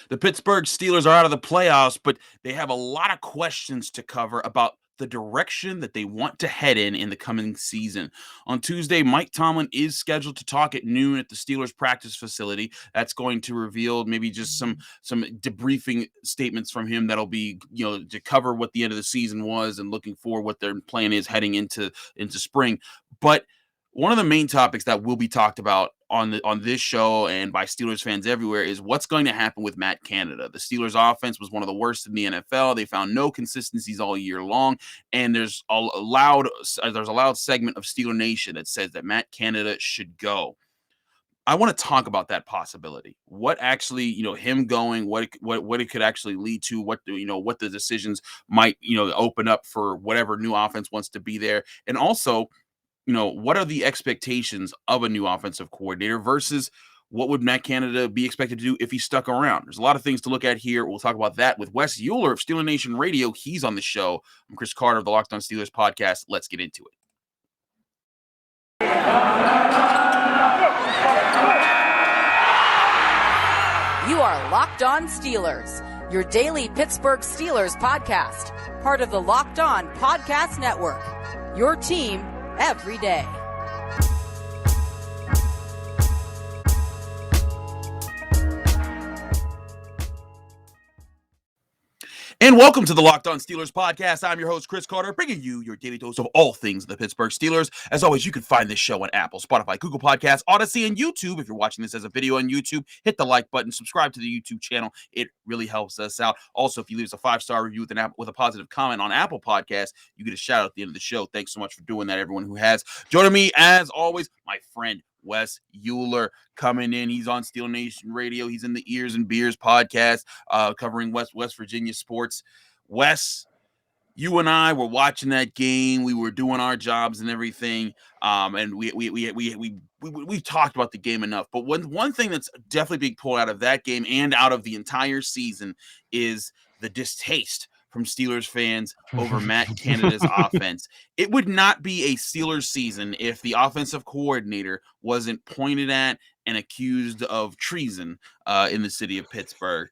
The Pittsburgh Steelers are out of the playoffs, but they have a lot of questions to cover about the direction that they want to head in the coming season. On Tuesday, Mike Tomlin is scheduled to talk at noon at the Steelers practice facility. That's going to reveal maybe just some debriefing statements from him that'll be, to cover what the end of the season was and looking for what their plan is heading into spring. But one of the main topics that will be talked about on this show and by Steelers fans everywhere is what's going to happen with Matt Canada. The Steelers offense was one of the worst in the NFL. They found no consistencies all year long, and there's a loud segment of Steeler Nation that says that Matt Canada should go. I want to talk about that possibility. What actually, him going, what it could actually lead to, what the decisions might, open up for whatever new offense wants to be there, and also, what are the expectations of a new offensive coordinator versus what would Matt Canada be expected to do if he stuck around? There's a lot of things to look at here. We'll talk about that with Wes Euler of Steeler Nation Radio. He's on the show. I'm Chris Carter of the Locked On Steelers podcast. Let's get into it. You are Locked On Steelers, your daily Pittsburgh Steelers podcast, part of the Locked On Podcast Network, your team every day. And welcome to the Locked On Steelers podcast. I'm your host, Chris Carter, bringing you your daily dose of all things the Pittsburgh Steelers. As always, you can find this show on Apple, Spotify, Google Podcasts, Odyssey, and YouTube. If you're watching this as a video on YouTube, hit the like button, subscribe to the YouTube channel. It really helps us out. Also, if you leave us a 5-star review with a positive comment on Apple Podcasts, you get a shout out at the end of the show. Thanks so much for doing that, everyone who has. Joining me, as always, my friend, Wes Euler, coming in. He's on Steeler Nation Radio. He's in the Ears and Beers podcast, covering West Virginia sports. Wes, you and I were watching that game. We were doing our jobs and everything, and we talked about the game enough. But one thing that's definitely being pulled out of that game and out of the entire season is the distaste from Steelers fans over Matt Canada's offense. It would not be a Steelers season if the offensive coordinator wasn't pointed at and accused of treason in the city of Pittsburgh.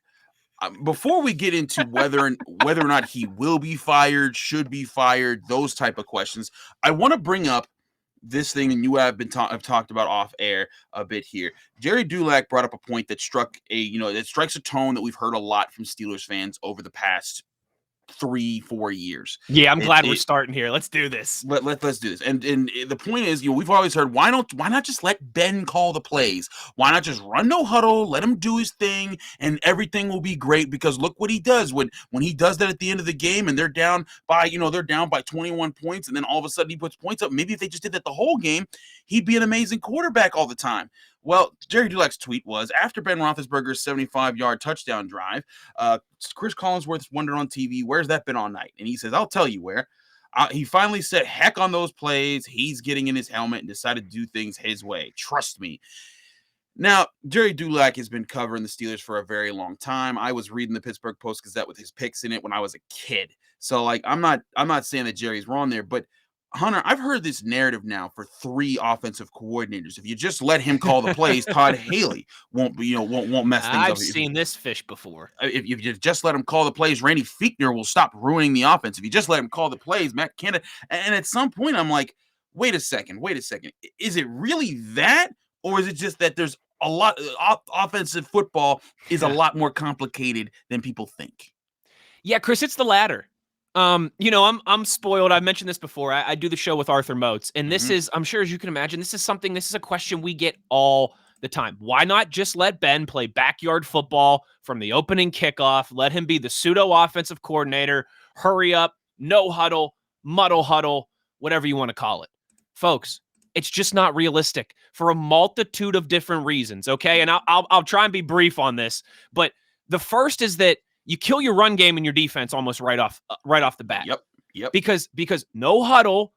Before we get into whether or not he will be fired, should be fired, those type of questions, I want to bring up this thing, and you have talked about off air a bit here. Jerry Dulac brought up a point that strikes a tone that we've heard a lot from Steelers fans over the past 3-4 years. Yeah, I'm glad we're starting here. Let's do this. Let's do this. And the point is, we've always heard, why not just let Ben call the plays? Why not just run no huddle, let him do his thing, and everything will be great? Because look what he does when he does that at the end of the game, and they're down by 21 points, and then all of a sudden he puts points up. Maybe if they just did that the whole game, he'd be an amazing quarterback all the time. Well, Jerry Dulac's tweet was, after Ben Roethlisberger's 75-yard touchdown drive, Chris Collinsworth wondered on TV, where's that been all night? And he says, I'll tell you where. He finally said, heck on those plays. He's getting in his helmet and decided to do things his way. Trust me. Now, Jerry Dulac has been covering the Steelers for a very long time. I was reading the Pittsburgh Post-Gazette with his picks in it when I was a kid. So, I'm not saying that Jerry's wrong there, but Hunter, I've heard this narrative now for 3 offensive coordinators. If you just let him call the plays, Todd Haley won't mess things up. I've seen this fish before. If you just let him call the plays, Randy Fichtner will stop ruining the offense. If you just let him call the plays, Matt Canada. And at some point, I'm like, wait a second. Is it really that, or is it just that there's a lot offensive football is a lot more complicated than people think? Yeah, Chris, it's the latter. I'm spoiled. I've mentioned this before. I do the show with Arthur Moats, and this is, I'm sure as you can imagine, this is a question we get all the time. Why not just let Ben play backyard football from the opening kickoff? Let him be the pseudo offensive coordinator. Hurry up, no huddle, muddle huddle, whatever you want to call it. Folks, it's just not realistic for a multitude of different reasons. Okay. And I'll try and be brief on this, but the first is that you kill your run game and your defense almost right off the bat. Yep. Because no huddle,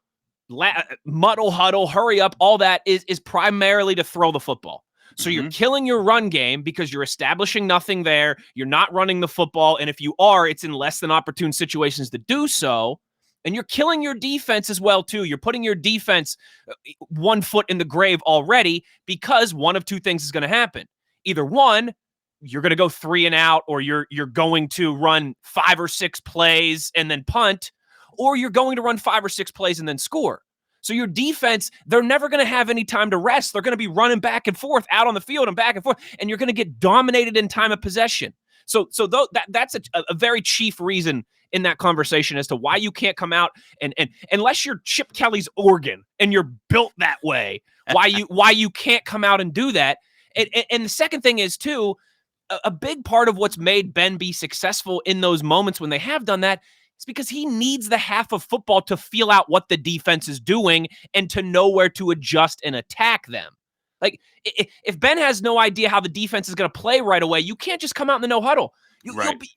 muddle huddle, hurry up, all that is primarily to throw the football. So you're killing your run game because you're establishing nothing there. You're not running the football, and if you are, it's in less than opportune situations to do so. And you're killing your defense as well too. You're putting your defense 1 foot in the grave already because one of two things is going to happen. Either one, you're going to go 3 and out, or you're going to run 5 or 6 plays and then punt, or you're going to run 5 or 6 plays and then score. So your defense, they're never going to have any time to rest. They're going to be running back and forth out on the field and back and forth, and you're going to get dominated in time of possession. So that's a very chief reason in that conversation as to why you can't come out and unless you're Chip Kelly's Oregon and you're built that way, why you can't come out and do that. And the second thing is, too, a big part of what's made Ben be successful in those moments when they have done that is because he needs the half of football to feel out what the defense is doing and to know where to adjust and attack them. Like, if Ben has no idea how the defense is going to play right away, you can't just come out in the no huddle.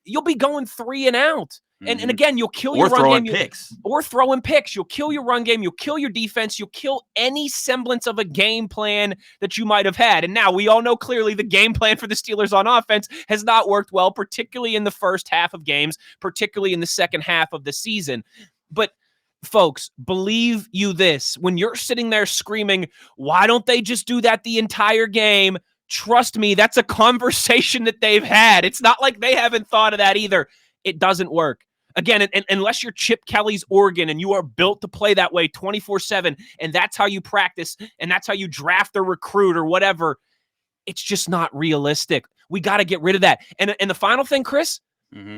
You'll be going 3 and out. And again, you'll kill your run game. Or throwing picks. You'll kill your run game. You'll kill your defense. You'll kill any semblance of a game plan that you might have had. And now we all know clearly the game plan for the Steelers on offense has not worked well, particularly in the first half of games, particularly in the second half of the season. But folks, believe you this, when you're sitting there screaming, why don't they just do that the entire game? Trust me, that's a conversation that they've had. It's not like they haven't thought of that either. It doesn't work. Again, unless you're Chip Kelly's Oregon and you are built to play that way 24/7, and that's how you practice, and that's how you draft a recruit or whatever, it's just not realistic. We got to get rid of that. And the final thing, Chris,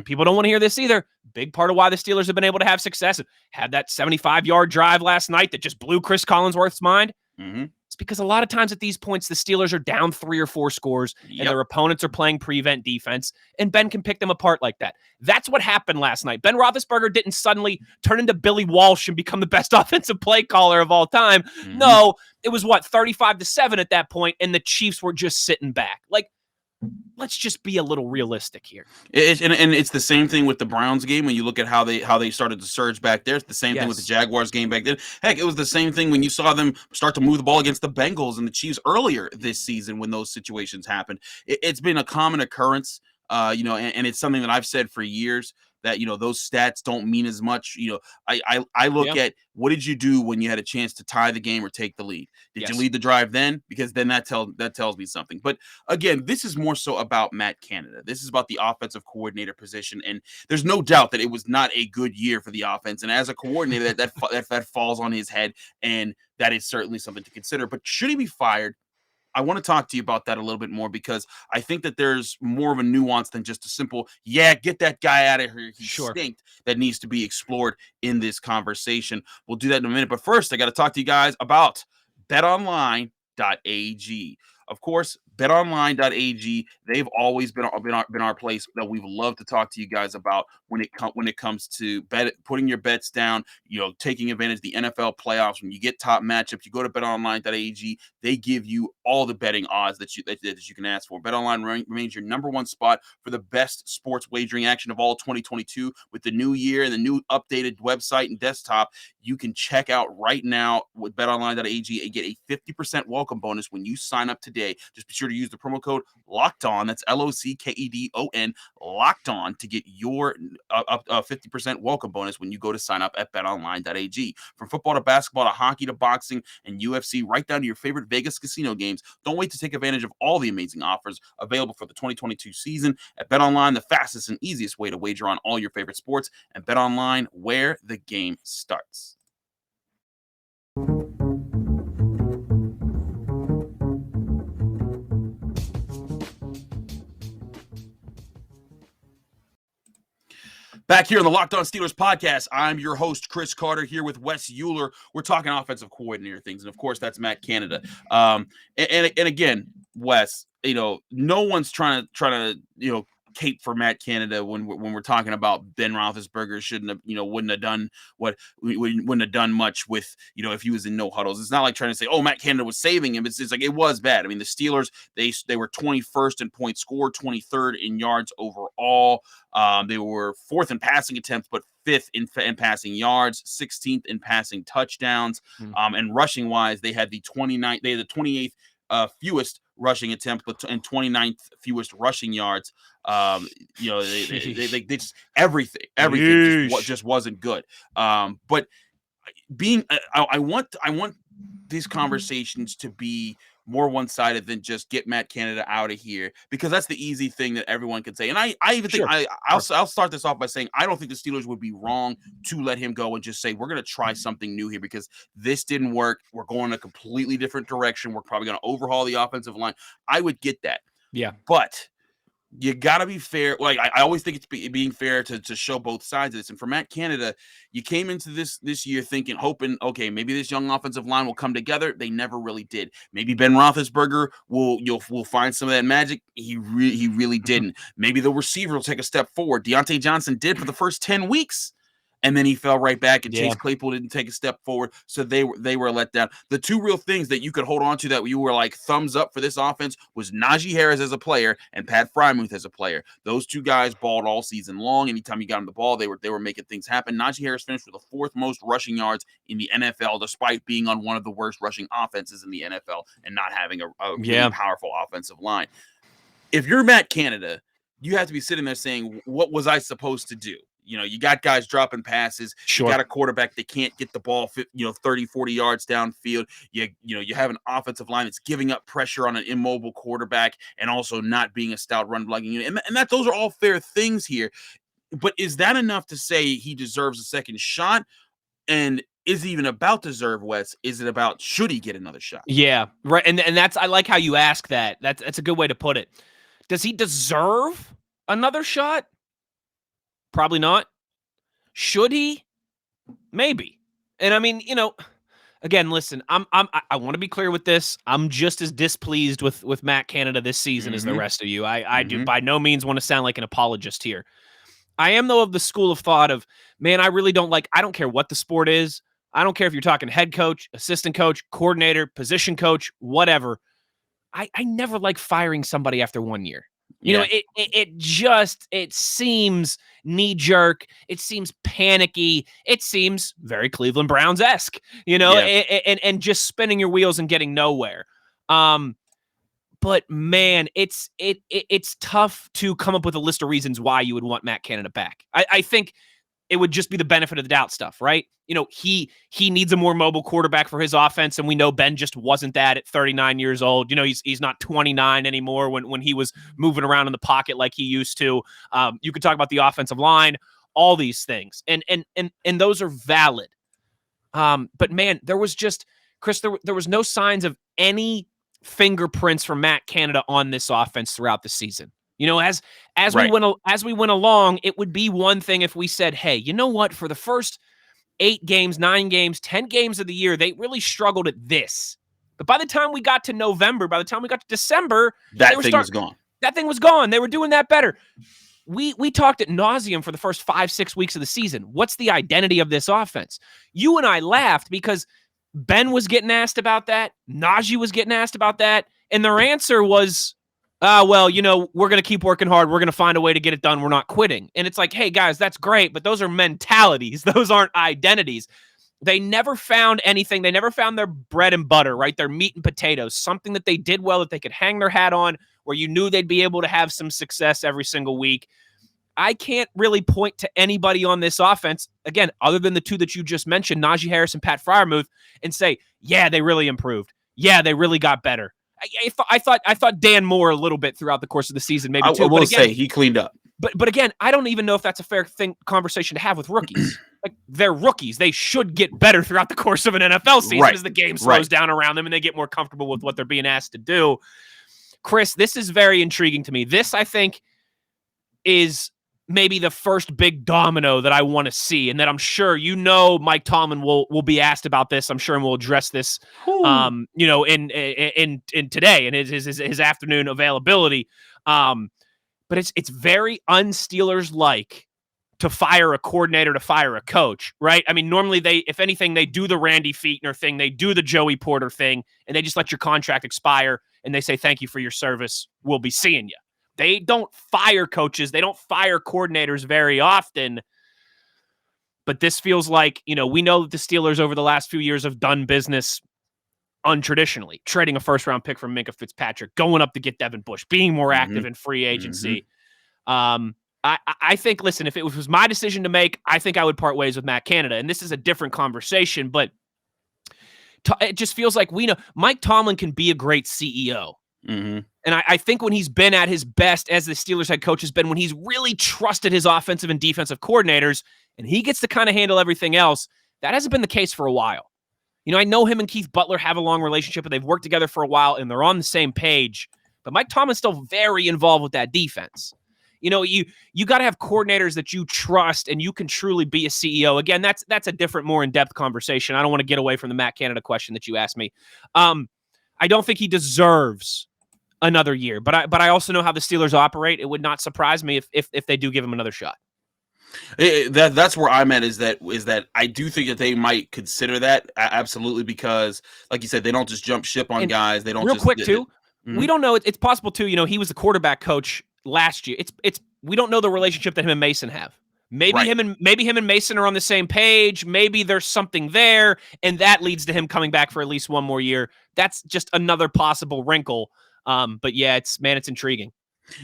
people don't want to hear this either. Big part of why the Steelers have been able to have success, had that 75-yard drive last night that just blew Chris Collinsworth's mind. It's because a lot of times at these points, the Steelers are down 3 or 4 scores, and their opponents are playing prevent defense, and Ben can pick them apart like that. That's what happened last night. Ben Roethlisberger didn't suddenly turn into Billy Walsh and become the best offensive play caller of all time. No, it was 35-7 at that point, and the Chiefs were just sitting back. Like, let's just be a little realistic here. And it's the same thing with the Browns game. When you look at how they started to surge back there, it's the same thing with the Jaguars game back then. Heck, it was the same thing when you saw them start to move the ball against the Bengals and the Chiefs earlier this season when those situations happened. It's been a common occurrence, and it's something that I've said for years, that, those stats don't mean as much. I look at, what did you do when you had a chance to tie the game or take the lead? Did you lead the drive then? Because then that tells me something. But again, this is more so about Matt Canada. This is about the offensive coordinator position, and there's no doubt that it was not a good year for the offense. And as a coordinator, that falls on his head, and that is certainly something to consider. But should he be fired? I want to talk to you about that a little bit more, because I think that there's more of a nuance than just a simple, get that guy out of here, he stinked, that needs to be explored in this conversation. We'll do that in a minute. But first, I got to talk to you guys about betonline.ag. Of course, betonline.ag, they've always been our place that we've loved to talk to you guys about when it comes to putting your bets down, taking advantage of the NFL playoffs. When you get top matchups, you go to betonline.ag. They give you all the betting odds that you can ask for. BetOnline remains your number one spot for the best sports wagering action of all 2022. With the new year and the new updated website and desktop, you can check out right now with betonline.ag and get a 50% welcome bonus when you sign up today. Just be sure to use the promo code LOCKEDON. That's LOCKEDON, locked on, to get your 50% welcome bonus when you go to sign up at betonline.ag. From football to basketball to hockey to boxing and UFC, right down to your favorite Vegas casino games, don't wait to take advantage of all the amazing offers available for the 2022 season. At BetOnline, the fastest and easiest way to wager on all your favorite sports, and BetOnline, where the game starts. Back here on the Locked On Steelers podcast, I'm your host, Chris Carter, here with Wes Euler. We're talking offensive coordinator things, and of course, that's Matt Canada. And again, Wes, no one's trying to cape for Matt Canada when we're talking about Ben Roethlisberger wouldn't have done what we wouldn't have done much with if he was in no huddles. It's not like trying to say, oh, Matt Canada was saving him. It's like, it was bad. I mean, the Steelers, they were 21st in points scored, 23rd in yards overall. They were 4th in passing attempts, but 5th in passing yards, 16th in passing touchdowns. And rushing wise, they had the 28th fewest rushing attempts, but and 29th fewest rushing yards. They just everything just wasn't good. But I want these conversations to be more one-sided than just get Matt Canada out of here, because that's the easy thing that everyone can say. And I even think I'll start this off by saying I don't think the Steelers would be wrong to let him go and just say, we're going to try something new here because this didn't work. We're going a completely different direction. We're probably going to overhaul the offensive line. I would get that. Yeah. But you got to be fair. Like, I always think it's being fair to show both sides of this. And for Matt Canada, you came into this year thinking, hoping, okay, maybe this young offensive line will come together. They never really did. Maybe Ben Roethlisberger will find some of that magic. He really didn't. Maybe the receiver will take a step forward. Deontay Johnson did for the first 10 weeks. And then he fell right back, and Chase Claypool didn't take a step forward. So they were let down. The two real things that you could hold on to that you were like thumbs up for this offense was Najee Harris as a player and Pat Freiermuth as a player. Those two guys balled all season long. Anytime you got him the ball, they were making things happen. Najee Harris finished with the 4th most rushing yards in the NFL, despite being on one of the worst rushing offenses in the NFL and not having a really powerful offensive line. If you're Matt Canada, you have to be sitting there saying, what was I supposed to do? You know, you got guys dropping passes. Sure. You got a quarterback that can't get the ball, 30, 40 yards downfield. You have an offensive line that's giving up pressure on an immobile quarterback and also not being a stout run blocking unit. And those are all fair things here. But is that enough to say he deserves a second shot? And is it even about deserve, Wes? Is it about should he get another shot? Yeah, right. And that's, I like how you ask that. That's a good way to put it. Does he deserve another shot? Probably not. Should he? Maybe. And I mean, again, listen, I want to be clear with this. I'm just as displeased with Matt Canada this season as the rest of you. I do by no means want to sound like an apologist here. I am, though, of the school of thought of, man, I don't care what the sport is. I don't care if you're talking head coach, assistant coach, coordinator, position coach, whatever. I never like firing somebody after 1 year. You know, it seems knee-jerk. It seems panicky. It seems very Cleveland Browns-esque, and just spinning your wheels and getting nowhere. But, man, it's tough to come up with a list of reasons why you would want Matt Canada back. I think it would just be the benefit of the doubt stuff, right? He needs a more mobile quarterback for his offense, and we know Ben just wasn't that at 39 years old. He's not 29 anymore when he was moving around in the pocket like he used to. You could talk about the offensive line, all these things, and those are valid. But man, there was just, Chris, there was no signs of any fingerprints from Matt Canada on this offense throughout the season. As we went along, it would be one thing if we said, hey, you know what? For the first 8 games, 9 games, 10 games of the year, they really struggled at this. But by the time we got to November, by the time we got to December, that thing was gone. That thing was gone. They were doing that better. We talked ad nauseum for the first 5-6 weeks of the season. What's the identity of this offense? You and I laughed because Ben was getting asked about that. Najee was getting asked about that. And their answer was, we're going to keep working hard. We're going to find a way to get it done. We're not quitting. And it's like, hey, guys, that's great, but those are mentalities. Those aren't identities. They never found anything. They never found their bread and butter, right? Their meat and potatoes, something that they did well, that they could hang their hat on, where you knew they'd be able to have some success every single week. I can't really point to anybody on this offense, again, other than the two that you just mentioned, Najee Harris and Pat Freiermuth, and say, yeah, they really improved. Yeah, they really got better. I thought Dan Moore a little bit throughout the course of the season, maybe too. I will say he cleaned up. But again, I don't even know if that's a fair conversation to have with rookies. Like, they're rookies. They should get better throughout the course of an NFL season as the game slows down around them and they get more comfortable with what they're being asked to do. Chris, this is very intriguing to me. This, I think, is maybe the first big domino that I want to see, and that I'm sure Mike Tomlin will be asked about this. I'm sure, and we'll address this, in today and his afternoon availability. But it's very un-Steelers like to fire a coordinator, to fire a coach, right? I mean, normally if anything, they do the Randy Fichtner thing, they do the Joey Porter thing, and they just let your contract expire, and they say, thank you for your service. We'll be seeing you. They don't fire coaches. They don't fire coordinators very often. But this feels like, we know that the Steelers over the last few years have done business untraditionally, trading a first-round pick from Minkah Fitzpatrick, going up to get Devin Bush, being more active in free agency. I think, listen, if it was my decision to make, I think I would part ways with Matt Canada. And this is a different conversation, but it just feels like we know Mike Tomlin can be a great CEO. Mm-hmm. And I think when he's been at his best as the Steelers head coach has been when he's really trusted his offensive and defensive coordinators, and he gets to kind of handle everything else. That hasn't been the case for a while. I know him and Keith Butler have a long relationship, and they've worked together for a while, and they're on the same page. But Mike Tomlin's still very involved with that defense. You got to have coordinators that you trust, and you can truly be a CEO. Again, that's a different, more in-depth conversation. I don't want to get away from the Matt Canada question that you asked me. I don't think he deserves another year, but I also know how the Steelers operate. It would not surprise me if they do give him another shot. That's where I'm at. Is that I do think that they might consider that absolutely, because, like you said, they don't just jump ship on guys. They don't. Real just, quick too. Mm-hmm. We don't know. It's possible too. He was the quarterback coach last year. We don't know the relationship that him and Mason have. Maybe him and Mason are on the same page. Maybe there's something there, and that leads to him coming back for at least one more year. That's just another possible wrinkle. But yeah, it's intriguing.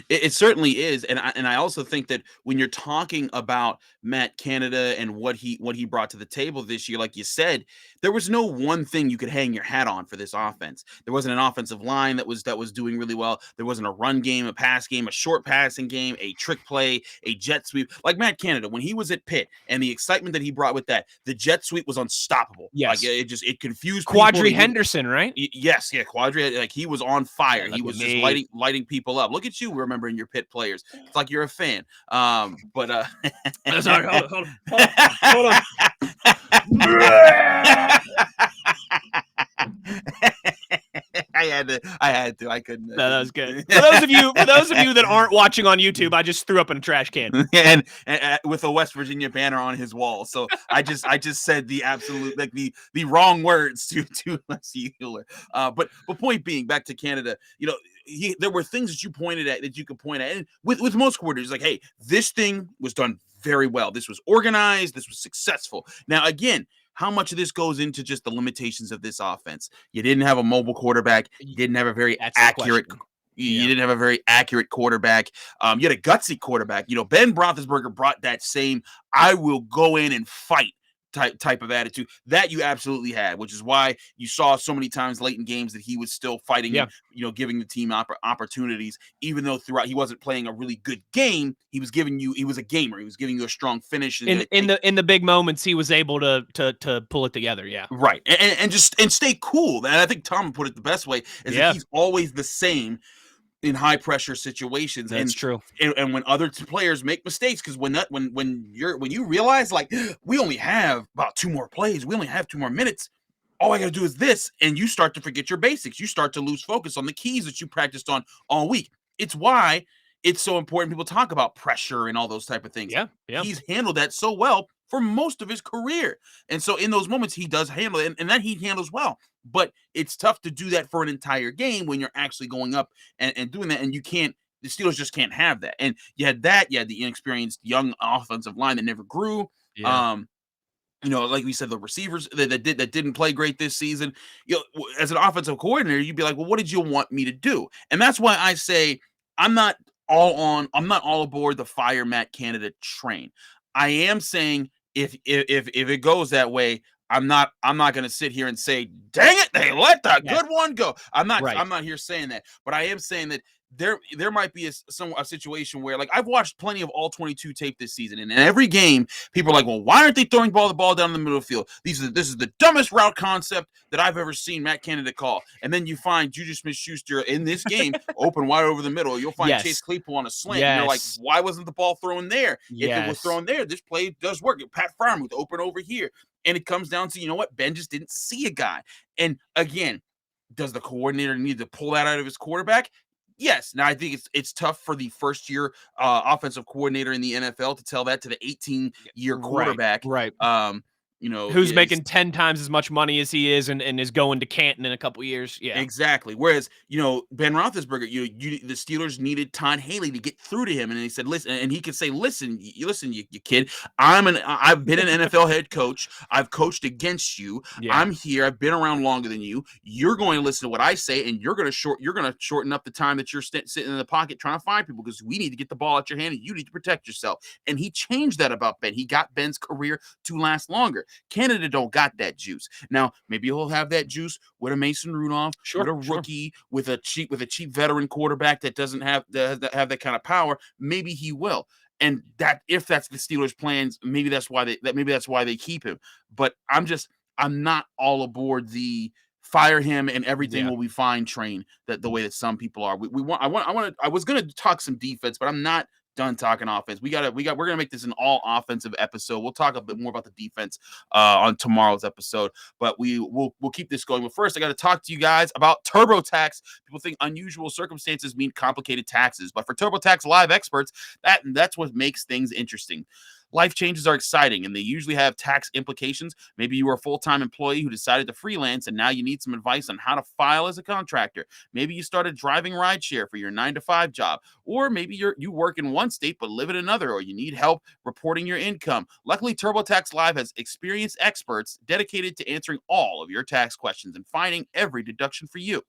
It certainly is, and I also think that when you're talking about Matt Canada and what he brought to the table this year, like you said, there was no one thing you could hang your hat on for this offense. There wasn't an offensive line that was doing really well. There wasn't a run game, a pass game, a short passing game, a trick play, a jet sweep. Like Matt Canada, when he was at Pitt, and the excitement that he brought with that, the jet sweep was unstoppable. Yes, like it confused Quadri Henderson, right? Yes, yeah, Quadri, like he was on fire. Yeah, he was just lighting people up. Look at you, remembering your Pitt players. It's like you're a fan. Sorry, hold on. I had to. I couldn't. No, that was good. For those of you that aren't watching on YouTube, I just threw up in a trash can and with a West Virginia banner on his wall. So I just said the absolute, like the wrong words to Leslie Hewler. But point being, back to Canada, there were things that you pointed at that you could point at, and with most coordinators, like, hey, this thing was done very well. This was organized. This was successful. Now, again, how much of this goes into just the limitations of this offense? You didn't have a mobile quarterback. You didn't have a very accurate. You didn't have a very accurate quarterback. You had a gutsy quarterback. Ben Roethlisberger brought that same "I will go in and fight" type of attitude that you absolutely had, which is why you saw so many times late in games that he was still fighting, giving the team opportunities, even though throughout he wasn't playing a really good game. He was a gamer. He was giving you a strong finish. In the big moments, he was able to pull it together. Yeah. Right. And stay cool. And I think Tom put it the best way is that he's always the same in high pressure situations. That's true. And when other players make mistakes, because when you realize, like, we only have about 2 more plays, we only have 2 more minutes, all I got to do is this, and you start to forget your basics. You start to lose focus on the keys that you practiced on all week. It's why it's so important people talk about pressure and all those type of things. Yeah. He's handled that so well for most of his career. And so in those moments, he does handle it, and that he handles well. But it's tough to do that for an entire game when you're actually going up and doing that, and the Steelers just can't have that. And you had the inexperienced young offensive line that never grew. Yeah. Like we said, the receivers that didn't play great this season. As an offensive coordinator, you'd be like, well, what did you want me to do? And that's why I say I'm not all aboard the fire Matt Canada train. I am saying if it goes that way, I'm not going to sit here and say, dang it, they let the good one go. I'm not here saying that, but I am saying that there might be a situation where, like, I've watched plenty of all 22 tape this season, and in every game, people are like, well, why aren't they throwing the ball down the middle of the field? This is the dumbest route concept that I've ever seen Matt Canada call. And then you find Juju Smith-Schuster in this game open wide over the middle. You'll find Chase Claypool on a slant. And you're like, why wasn't the ball thrown there? If it was thrown there, this play does work. Pat Freiermuth open over here. And it comes down to, Ben just didn't see a guy. And again, does the coordinator need to pull that out of his quarterback? Yes. Now, I think it's tough for the first-year offensive coordinator in the NFL to tell that to the 18-year quarterback. Right. Who's making 10 times as much money as he is and is going to Canton in a couple years. Yeah, exactly. Whereas, Ben Roethlisberger, the Steelers needed Todd Haley to get through to him, and he said, "Listen," and he could say, "Listen, you kid. I've been an NFL head coach. I've coached against you. Yeah. I'm here. I've been around longer than you. You're going to listen to what I say, and you're going to shorten up the time that you're sitting in the pocket trying to find people, because we need to get the ball out your hand, and you need to protect yourself." And he changed that about Ben. He got Ben's career to last longer. Canada don't got that juice. Now, maybe he'll have that juice with a Mason Rudolph, with a rookie, with a cheap veteran quarterback that doesn't have that kind of power. Maybe he will. And that if that's the Steelers' plans, maybe that's why they keep him. But I'm not all aboard the fire him and everything will be fine train that the way that some people are. I was gonna talk some defense, but I'm not done talking offense. We're gonna make this an all offensive episode. We'll talk a bit more about the defense on tomorrow's episode, but we'll keep this going. But first, I got to talk to you guys about TurboTax. People think unusual circumstances mean complicated taxes, but for TurboTax Live experts, that's what makes things interesting. Life changes are exciting, and they usually have tax implications. Maybe you were a full-time employee who decided to freelance, and now you need some advice on how to file as a contractor. Maybe you started driving rideshare for your 9-to-5 job, or maybe you work in one state but live in another, or you need help reporting your income. Luckily, TurboTax Live has experienced experts dedicated to answering all of your tax questions and finding every deduction for you.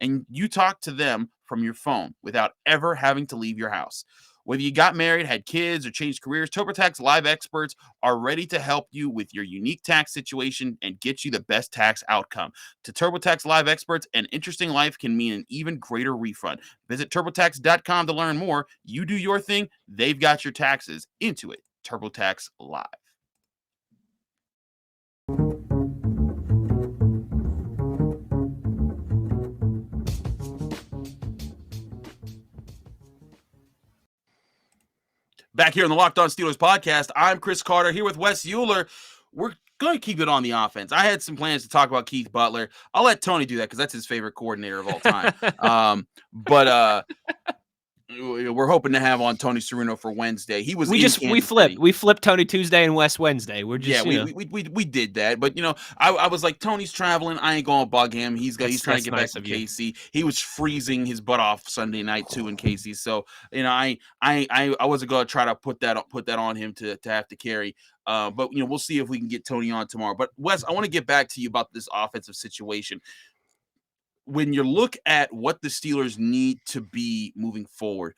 And you talk to them from your phone without ever having to leave your house. Whether you got married, had kids, or changed careers, TurboTax Live experts are ready to help you with your unique tax situation and get you the best tax outcome. To TurboTax Live experts, an interesting life can mean an even greater refund. Visit TurboTax.com to learn more. You do your thing, they've got your taxes. Into it. TurboTax Live. Back here on the Locked On Steelers podcast, I'm Chris Carter here with Wes Euler. We're going to keep it on the offense. I had some plans to talk about Keith Butler. I'll let Tony do that because that's his favorite coordinator of all time. But we're hoping to have on Tony Serino for Wednesday. We flipped Tony Tuesday and Wes Wednesday. We're just we did that, but I was like, Tony's traveling. I ain't gonna bug him. He's trying to get back to KC. He was freezing his butt off Sunday night too in KC. So I wasn't gonna try to put that on him to have to carry. But we'll see if we can get Tony on tomorrow. But Wes, I want to get back to you about this offensive situation. When you look at what the Steelers need to be moving forward,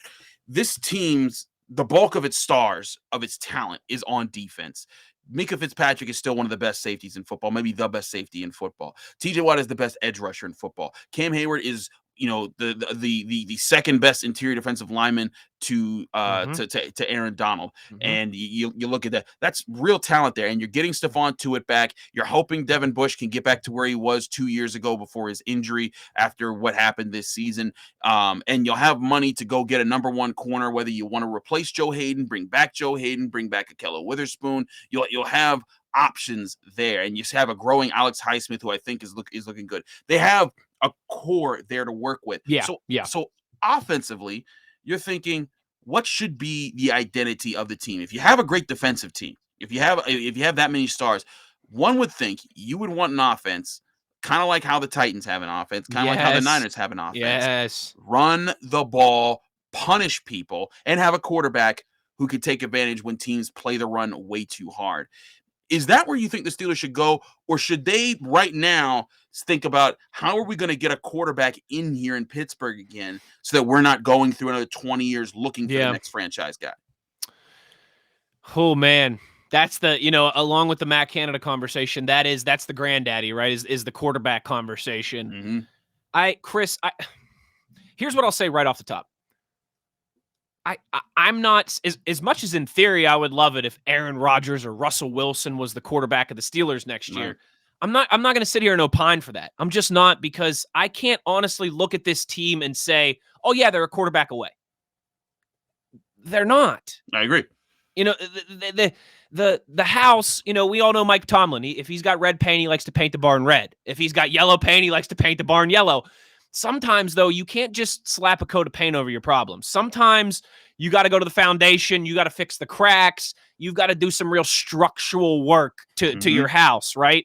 this team's the bulk of its stars, of its talent, is on defense. Minkah Fitzpatrick is still one of the best safeties in football, maybe the best safety in football. TJ Watt is the best edge rusher in football. Cam Hayward is the second best interior defensive lineman to Aaron Donald. Mm-hmm. And you look at that, that's real talent there. And you're getting Stephon Tuitt back. You're hoping Devin Bush can get back to where he was 2 years ago before his injury after what happened this season. And you'll have money to go get a number one corner, whether you want to replace Joe Hayden, bring back Ahkello Witherspoon. You'll have options there, and you have a growing Alex Highsmith, who I think is looking good. They have a core there to work with. So offensively, you're thinking, what should be the identity of the team? If you have a great defensive team, if you have that many stars, one would think you would want an offense kind of like how the Titans have an offense, kind of like how the Niners have an offense. Yes. Run the ball, punish people, and have a quarterback who could take advantage when teams play the run way too hard. Is that where you think the Steelers should go, or should they right now think about how are we going to get a quarterback in here in Pittsburgh again so that we're not going through another 20 years looking for the next franchise guy? Oh, man. That's along with the Matt Canada conversation, that's the granddaddy, right? Is the quarterback conversation. Mm-hmm. Here's what I'll say right off the top. I'm not as much as in theory I would love it if Aaron Rodgers or Russell Wilson was the quarterback of the Steelers next year. I'm not going to sit here and opine for that. I'm just not, because I can't honestly look at this team and say, oh yeah, they're a quarterback away. They're not. I agree. The house, we all know Mike Tomlin. If he's got red paint, he likes to paint the barn red. If he's got yellow paint, he likes to paint the barn yellow. Sometimes, though, you can't just slap a coat of paint over your problems. Sometimes you got to go to the foundation. You got to fix the cracks. You've got to do some real structural work to your house, right?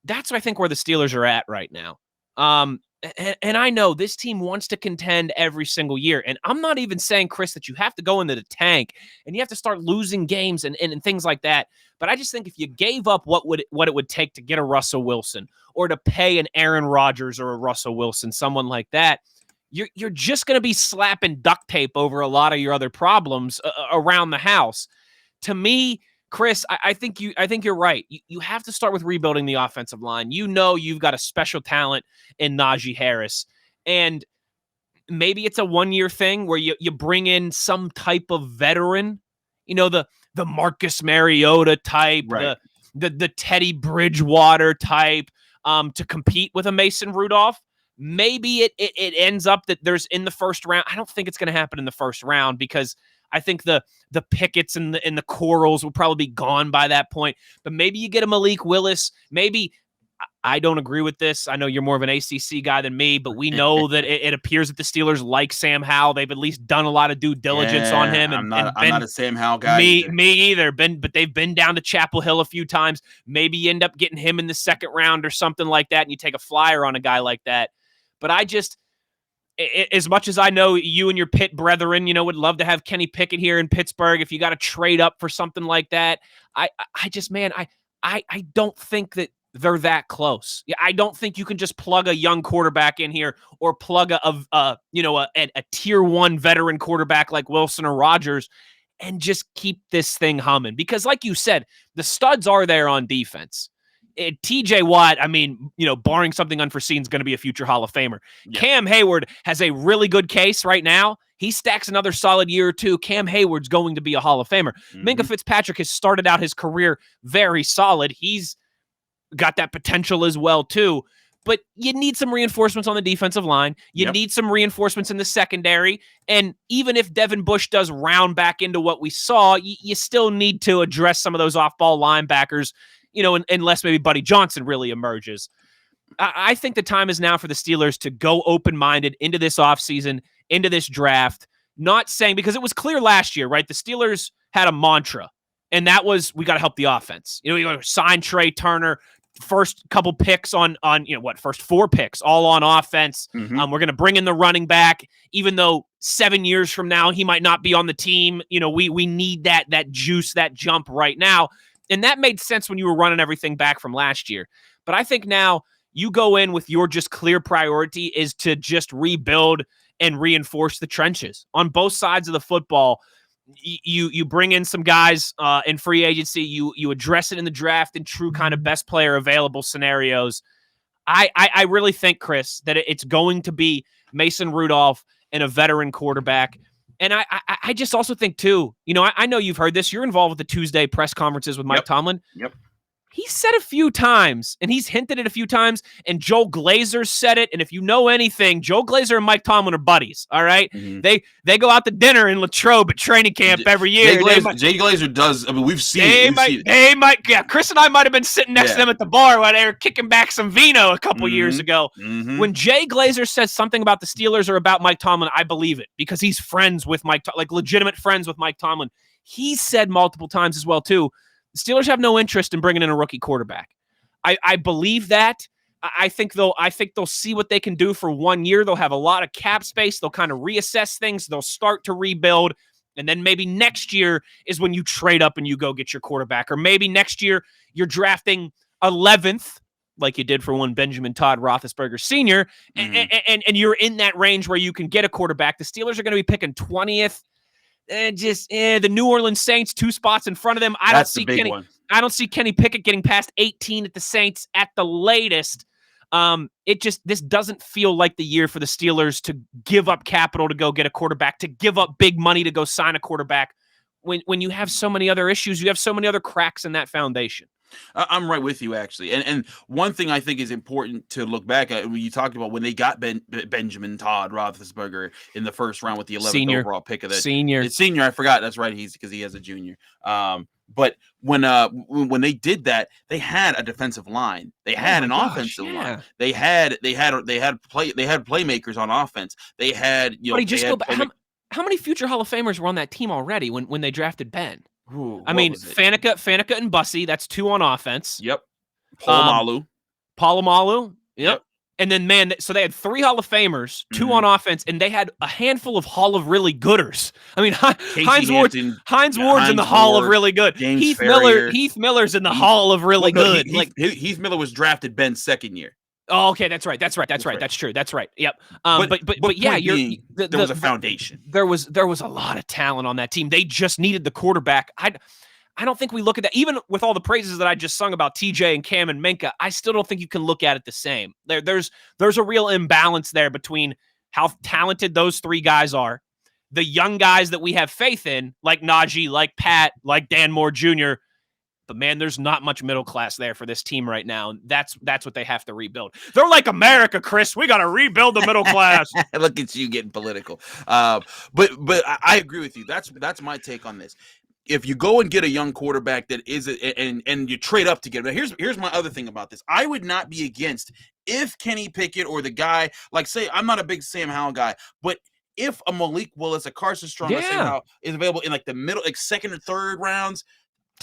That's, I think, where the Steelers are at right now. And I know this team wants to contend every single year. And I'm not even saying, Chris, that you have to go into the tank and you have to start losing games and things like that. But I just think if you gave up what it would take to get a Russell Wilson or to pay an Aaron Rodgers or a Russell Wilson, someone like that, you're just going to be slapping duct tape over a lot of your other problems around the house. To me, Chris, I think you're right. You have to start with rebuilding the offensive line. You've got a special talent in Najee Harris, and maybe it's a 1-year thing where you bring in some type of veteran, the Marcus Mariota type, Right. the Teddy Bridgewater type, to compete with a Mason Rudolph. Maybe it ends up that there's in the first round. I don't think it's going to happen in the first round because I think the Pickett's and the Corals will probably be gone by that point. But maybe you get a Malik Willis. Maybe I don't agree with this. I know you're more of an ACC guy than me, but we know that it appears that the Steelers like Sam Howell. They've at least done a lot of due diligence on him. I'm not a Sam Howell guy. Me either. But they've been down to Chapel Hill a few times. Maybe you end up getting him in the second round or something like that, and you take a flyer on a guy like that. But as much as I know you and your Pitt brethren, would love to have Kenny Pickett here in Pittsburgh, if you got to trade up for something like that, I don't think that they're that close. Yeah, I don't think you can just plug a young quarterback in here or plug a tier 1 veteran quarterback like Wilson or Rodgers and just keep this thing humming. Because like you said, the studs are there on defense. TJ Watt, barring something unforeseen, is going to be a future Hall of Famer. Yeah. Cam Hayward has a really good case right now. He stacks another solid year or two. Cam Hayward's going to be a Hall of Famer. Mm-hmm. Minkah Fitzpatrick has started out his career very solid. He's got that potential as well, too. But you need some reinforcements on the defensive line. You need some reinforcements in the secondary. And even if Devin Bush does round back into what we saw, you still need to address some of those off-ball linebackers, unless maybe Buddy Johnson really emerges. I think the time is now for the Steelers to go open-minded into this offseason, into this draft, not saying, because it was clear last year, right? The Steelers had a mantra, and that was, we got to help the offense. We got to sign Trey Turner, first couple picks first 4 picks, all on offense. Mm-hmm. We're going to bring in the running back, even though 7 years from now, he might not be on the team. We need that juice, that jump right now. And that made sense when you were running everything back from last year. But I think now you go in with your just clear priority is to just rebuild and reinforce the trenches on both sides of the football. You bring in some guys in free agency. You address it in the draft in true kind of best player available scenarios. I really think, Chris, that it's going to be Mason Rudolph and a veteran quarterback. And I just also think, too, I know you've heard this. You're involved with the Tuesday press conferences with Mike Tomlin. Yep. He said a few times, and he's hinted it a few times, and Joe Glazer said it. And if you know anything, Joe Glazer and Mike Tomlin are buddies, all right? Mm-hmm. They go out to dinner in Latrobe at training camp every year. Jay Glazer does. We've seen it. Chris and I might have been sitting next to them at the bar while they were kicking back some vino a couple years ago. Mm-hmm. When Jay Glazer says something about the Steelers or about Mike Tomlin, I believe it, because he's friends with Mike, like legitimate friends with Mike Tomlin. He said multiple times as well, too, the Steelers have no interest in bringing in a rookie quarterback. I believe that. I think they'll see what they can do for 1 year. They'll have a lot of cap space. They'll kind of reassess things. They'll start to rebuild. And then maybe next year is when you trade up and you go get your quarterback. Or maybe next year you're drafting 11th, like you did for one Benjamin Todd Roethlisberger Sr., and you're in that range where you can get a quarterback. The Steelers are going to be picking 20th. The New Orleans Saints 2 spots in front of them. I don't see Kenny Pickett getting past 18 at the Saints at the latest. This doesn't feel like the year for the Steelers to give up capital to go get a quarterback, to give up big money to go sign a quarterback. When you have so many other issues, you have so many other cracks in that foundation. I'm right with you, actually. And one thing I think is important to look back at when you talked about when they got Benjamin Todd Roethlisberger in the first round with the 11th overall pick of that senior, I forgot. That's right. Because he has a junior. But when they did that, they had a defensive line. They had offensive line. They had playmakers on offense. They had how many future Hall of Famers were on that team already when they drafted Ben? Ooh, Faneca and Bussey, that's 2 on offense. Yep. Polamalu. Yep. And then, so they had 3 Hall of Famers, 2 on offense, and they had a handful of Hall of Really Gooders. Hines Ward's in the Hall of Really Good. Heath Miller's in the Hall of Really Good. Heath Miller was drafted Ben's second year. Oh, okay, that's right. That's true. That's right. Yep. But yeah, there was a foundation. There was a lot of talent on that team. They just needed the quarterback. I don't think we look at that. Even with all the praises that I just sung about TJ and Cam and Minka, I still don't think you can look at it the same. There's a real imbalance there between how talented those three guys are, the young guys that we have faith in, like Najee, like Pat, like Dan Moore Jr., but man, there's not much middle class there for this team right now. And that's what they have to rebuild. They're like America, Chris. We got to rebuild the middle class. Look at you getting political. But I agree with you. That's my take on this. If you go and get a young quarterback that is and you trade up to get him. Here's my other thing about this. I would not be against if Kenny Pickett or the guy, like, say, I'm not a big Sam Howell guy, but if a Malik Willis, a Carson Strong, Sam Howell is available in like the middle, like second or third rounds.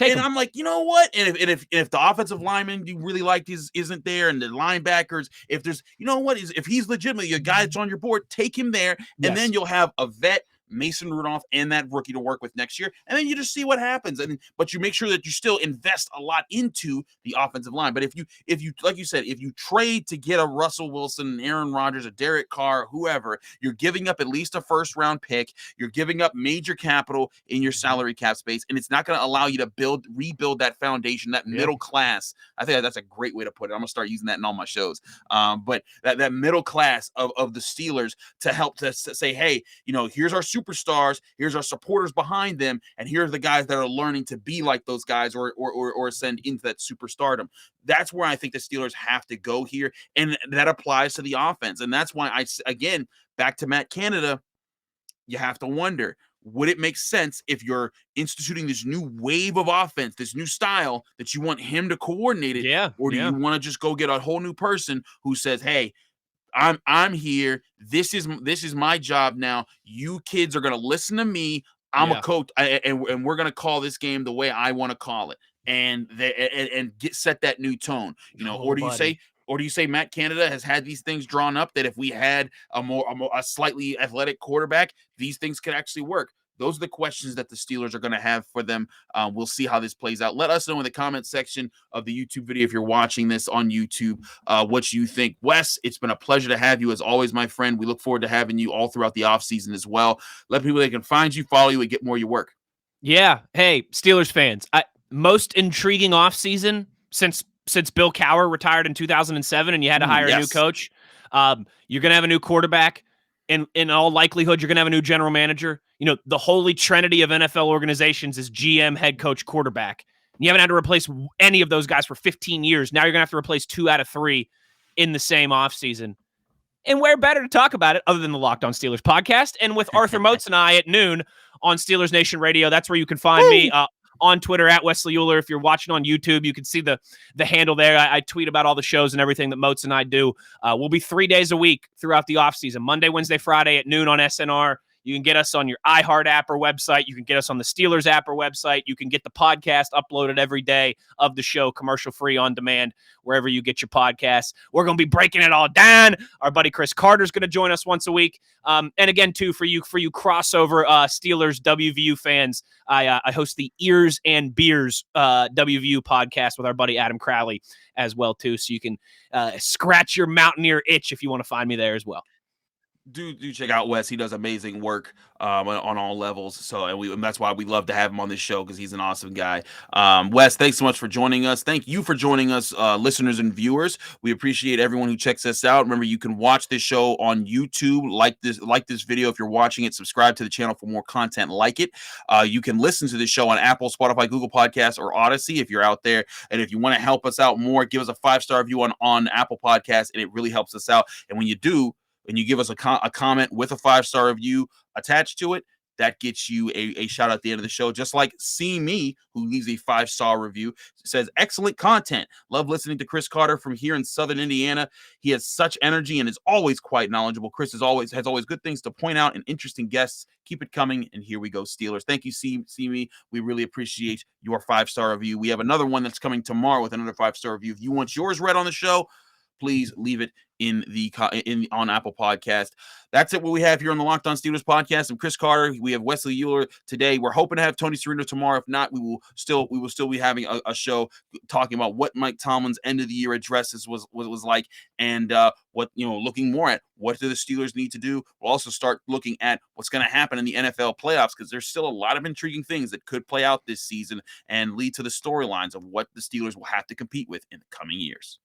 I'm like, you know what? And if the offensive lineman you really like isn't there, and the linebackers, if there's, you know what, if he's legitimately a guy that's on your board, take him there, and then you'll have a vet, Mason Rudolph, and that rookie to work with next year, and then you just see what happens. But you make sure that you still invest a lot into the offensive line. But if you like you said, if you trade to get a Russell Wilson, Aaron Rodgers, a Derek Carr, whoever, you're giving up at least a first round pick. You're giving up major capital in your salary cap space, and it's not going to allow you to rebuild that foundation, that middle class. I think that's a great way to put it. I'm gonna start using that in all my shows. But that middle class of the Steelers to help to say, hey, you know, here's our superstars, here's our supporters behind them, and here's the guys that are learning to be like those guys or ascend into that superstardom. That's where I think the Steelers have to go here, and that applies to the offense. And that's why again, back to Matt Canada, you have to wonder, would it make sense if you're instituting this new wave of offense, this new style, that you want him to coordinate it? Or do you want to just go get a whole new person who says, hey, I'm here. This is my job now. You kids are gonna listen to me. I'm a coach, and we're gonna call this game the way I want to call it, and set that new tone. You know, or do you say Matt Canada has had these things drawn up that if we had a slightly athletic quarterback, these things could actually work? Those are the questions that the Steelers are going to have for them. We'll see how this plays out. Let us know in the comment section of the YouTube video, if you're watching this on YouTube, what you think. Wes, it's been a pleasure to have you as always, my friend. We look forward to having you all throughout the offseason as well. Let people, they can find you, follow you, and get more of your work. Yeah. Hey, Steelers fans, most intriguing offseason since Bill Cowher retired in 2007 and you had to hire a new coach. You're going to have a new quarterback. In all likelihood, you're going to have a new general manager. You know, the holy trinity of NFL organizations is GM, head coach, quarterback. You haven't had to replace any of those guys for 15 years. Now you're going to have to replace 2 out of 3 in the same offseason. And where better to talk about it other than the Locked On Steelers podcast, and with Arthur Moats and I at noon on Steelers Nation Radio. That's where you can find me. On Twitter at Wesley Euler. If you're watching on YouTube, you can see the handle there. I tweet about all the shows and everything that Moats and I do. We'll be 3 days a week throughout the offseason, Monday, Wednesday, Friday at noon on SNR. You can get us on your iHeart app or website. You can get us on the Steelers app or website. You can get the podcast uploaded every day of the show, commercial-free, on demand, wherever you get your podcasts. We're going to be breaking it all down. Our buddy Chris Carter's going to join us once a week. And again, too, for you crossover Steelers WVU fans, I host the Ears and Beers WVU podcast with our buddy Adam Crowley as well, too. So you can scratch your Mountaineer itch if you want to find me there as well. Do check out Wes. He does amazing work on all levels. So, and that's why we love to have him on this show, because he's an awesome guy. Wes, thanks so much for joining us. Thank you for joining us, listeners and viewers. We appreciate everyone who checks us out. Remember, you can watch this show on YouTube. Like this video if you're watching it. Subscribe to the channel for more content like it. You can listen to this show on Apple, Spotify, Google Podcasts, or Odyssey if you're out there. And if you want to help us out more, give us a 5-star review on Apple Podcasts, and it really helps us out. And when you do, and you give us a comment with a 5-star review attached to it, that gets you a shout out at the end of the show. Just like See Me, who leaves a 5-star review, says, excellent content. Love listening to Chris Carter from here in Southern Indiana. He has such energy and is always quite knowledgeable. Chris has always good things to point out and interesting guests. Keep it coming. And here we go, Steelers. Thank you, See Me. We really appreciate your 5-star review. We have another one that's coming tomorrow with another 5-star review. If you want yours read on the show, please leave it on Apple Podcast. That's it. What we have here on the Locked On Steelers podcast. I'm Chris Carter. We have Wesley Euler today. We're hoping to have Tony Serino tomorrow. If not, we will still be having a show talking about what Mike Tomlin's end of the year addresses was like, and what, looking more at what do the Steelers need to do. We'll also start looking at what's going to happen in the NFL playoffs, because there's still a lot of intriguing things that could play out this season and lead to the storylines of what the Steelers will have to compete with in the coming years.